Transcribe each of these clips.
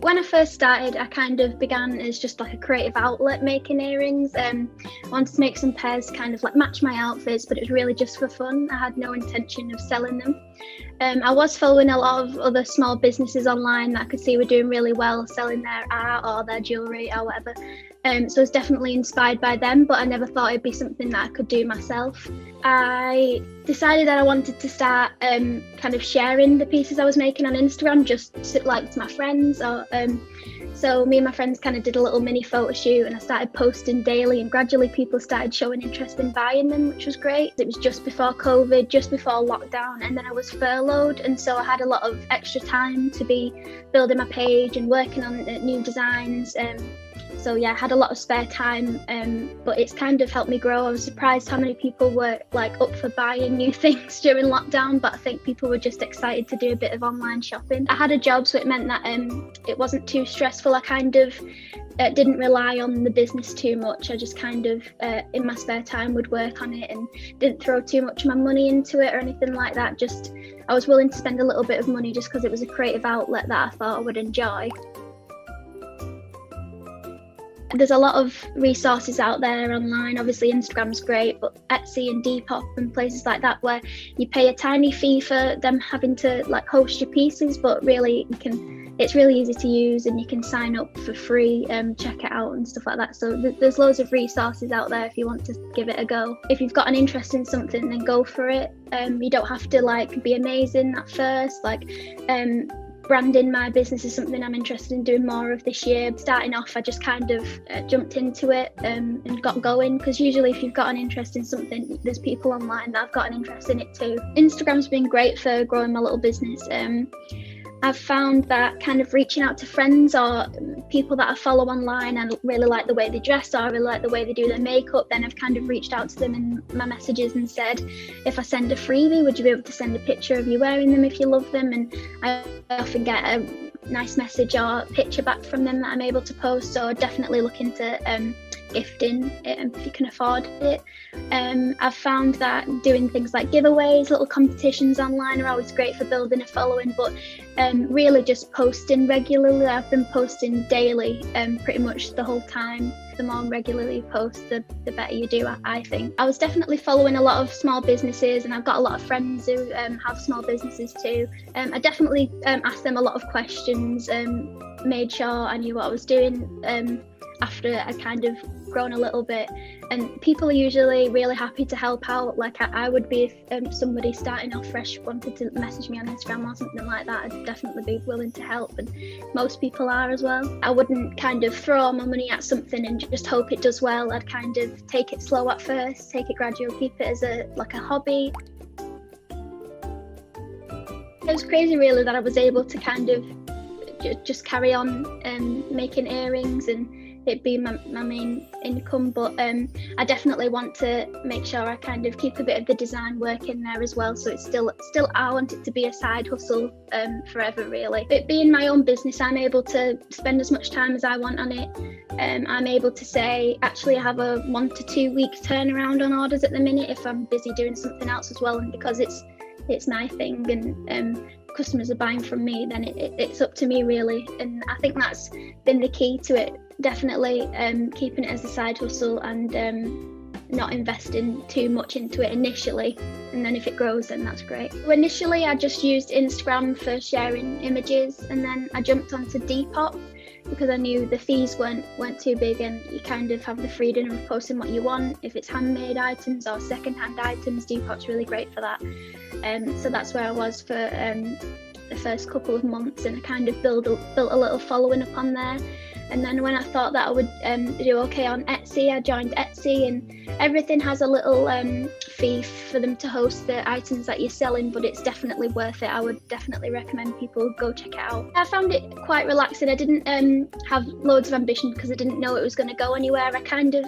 When I first started, I kind of began as just like a creative outlet making earrings. I wanted to make some pairs kind of like match my outfits, but it was really just for fun. I had no intention of selling them. I was following a lot of other small businesses online that I could see were doing really well selling their art or their jewellery or whatever. So I was definitely inspired by them, but I never thought it'd be something that I could do myself. I decided that I wanted to start kind of sharing the pieces I was making on Instagram, just to my friends. So me and my friends kind of did a little mini photo shoot, and I started posting daily, and gradually people started showing interest in buying them, which was great. It was just before COVID, just before lockdown, and then I was furloughed, and so I had a lot of extra time to be building my page and working on new designs. So yeah, I had a lot of spare time, but it's kind of helped me grow. I was surprised how many people were like up for buying new things during lockdown, but I think people were just excited to do a bit of online shopping. I had a job, so it meant that it wasn't too stressful. I kind of didn't rely on the business too much. I just kind of, in my spare time, would work on it and didn't throw too much of my money into it or anything like that. Just, I was willing to spend a little bit of money just because it was a creative outlet that I thought I would enjoy. There's a lot of resources out there online. Obviously Instagram's great, but Etsy and Depop and places like that where you pay a tiny fee for them having to like host your pieces, but really it's really easy to use and you can sign up for free, check it out and stuff like that. So there's loads of resources out there if you want to give it a go. If you've got an interest in something, then go for it. You don't have to like be amazing at first. Branding my business is something I'm interested in doing more of this year. Starting off, I just kind of jumped into it and got going, because usually if you've got an interest in something, there's people online that have got an interest in it too. Instagram's been great for growing my little business. I've found that kind of reaching out to friends or people that I follow online and really like the way they dress or I really like the way they do their makeup, then I've kind of reached out to them in my messages and said, if I send a freebie, would you be able to send a picture of you wearing them if you love them? And I often get a nice message or picture back from them that I'm able to post, so definitely look into gifting if you can afford it. I've found that doing things like giveaways, little competitions online are always great for building a following, but really just posting regularly. I've been posting daily pretty much the whole time. The more regularly you post, the better you do, I think. I was definitely following a lot of small businesses, and I've got a lot of friends who have small businesses too. I definitely asked them a lot of questions, made sure I knew what I was doing after I kind of grown a little bit, and people are usually really happy to help out. Like I would be if somebody starting off fresh wanted to message me on Instagram or something like that, I'd definitely be willing to help, and most people are as well. I wouldn't kind of throw all my money at something and just hope it does well. I'd kind of take it slow at first, take it gradual, keep it as a hobby. It was crazy really that I was able to kind of just carry on making earrings and it being my main income, but I definitely want to make sure I kind of keep a bit of the design work in there as well, so it's still I want it to be a side hustle forever really. It being my own business, I'm able to spend as much time as I want on it. I'm able to say, actually I have a 1 to 2 week turnaround on orders at the minute if I'm busy doing something else as well, and because it's my thing and customers are buying from me, then it's up to me really, and I think that's been the key to it. Definitely keeping it as a side hustle and not investing too much into it initially, and then if it grows then that's great. So initially I just used Instagram for sharing images, and then I jumped onto Depop because I knew the fees weren't too big and you kind of have the freedom of posting what you want. If it's handmade items or second-hand items, Depop's really great for that. So that's where I was for the first couple of months, and I kind of built a little following up on there. And then when I thought that I would do okay on Etsy, I joined Etsy, and everything has a little fee for them to host the items that you're selling, but it's definitely worth it. I would definitely recommend people go check it out. I found it quite relaxing. I didn't have loads of ambition because I didn't know it was going to go anywhere. I kind of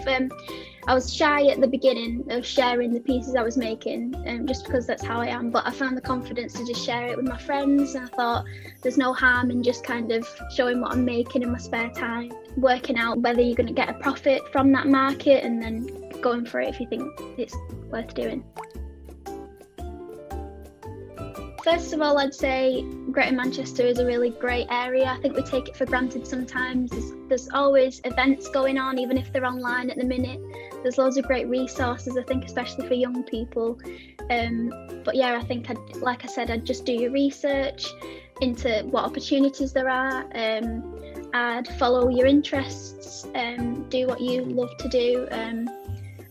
I was shy at the beginning of sharing the pieces I was making, just because that's how I am, but I found the confidence to just share it with my friends, and I thought there's no harm in just kind of showing what I'm making in my spare time, working out whether you're going to get a profit from that market, and then going for it if you think it's worth doing. first of all, I'd say Greater Manchester is a really great area. I think we take it for granted sometimes. There's always events going on, even if they're online at the minute. There's loads of great resources, I think, especially for young people. But yeah, I think, like I said, I'd just do your research into what opportunities there are. I'd follow your interests, do what you love to do.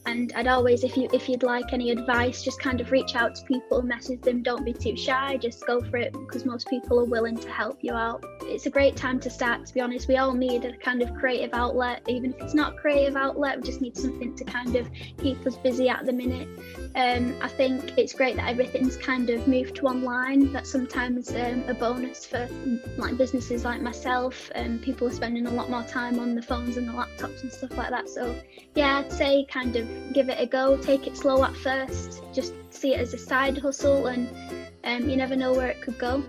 And I'd always, if you'd like any advice, just kind of reach out to people, message them, don't be too shy, just go for it, because most people are willing to help you out. It's a great time to start, to be honest. We all need a kind of creative outlet, even if it's not a creative outlet, we just need something to kind of keep us busy at the minute. I think it's great that everything's kind of moved to online. That's sometimes a bonus for like businesses like myself, and people are spending a lot more time on the phones and the laptops and stuff like that. So yeah, I'd say kind of give it a go, take it slow at first, just see it as a side hustle, and you never know where it could go.